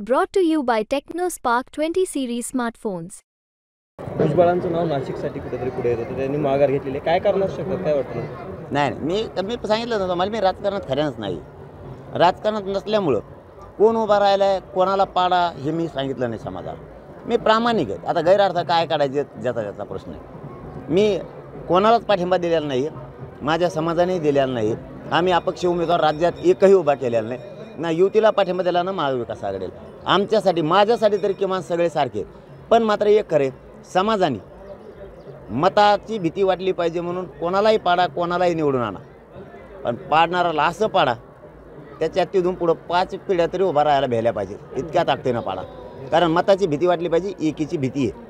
Brought to you by TechnoSpark 20 series smartphones. भुजबळांचं नाव नाशिकसाठी कुठेतरी पुढे येत होतं, त्यांनी माघार घेतलेली आहे. काय कारण असू शकतं, काय वाटतं? नाही मी सांगितलं नव्हतं मला, मी राजकारणात खऱ्यानंच नाही. राजकारणात नसल्यामुळं कोण उभा राहिला आहे, कोणाला पाडा हे मी सांगितलं नाही समाजाला. मी प्रामाणिक आहे. आता गैरअर्थ काय काढायचे ज्याचा त्याचा प्रश्न आहे. मी कोणालाच पाठिंबा दिलेला नाही, माझ्या समाजानेही दिलेला नाही. आम्ही अपक्ष उमेदवार राज्यात एकही उभा केलेला नाही ना. युतीला पाठिंबा दिला ना महाविकास आघाडीला. आमच्यासाठी माझ्यासाठी तरी किमान सगळे सारखे. पण मात्र एक खरे, समाजाने मताची भीती वाटली पाहिजे म्हणून कोणालाही पाडा, कोणालाही निवडून आणा, पण पाडणाराला असं पाडा त्याच्यात तिथून पुढं 5 पिढ्या तरी उभा राहायला भेटल्या पाहिजे. इतक्या ताकदीनं पाडा, कारण मताची भीती वाटली पाहिजे, एकीची भीती आहे.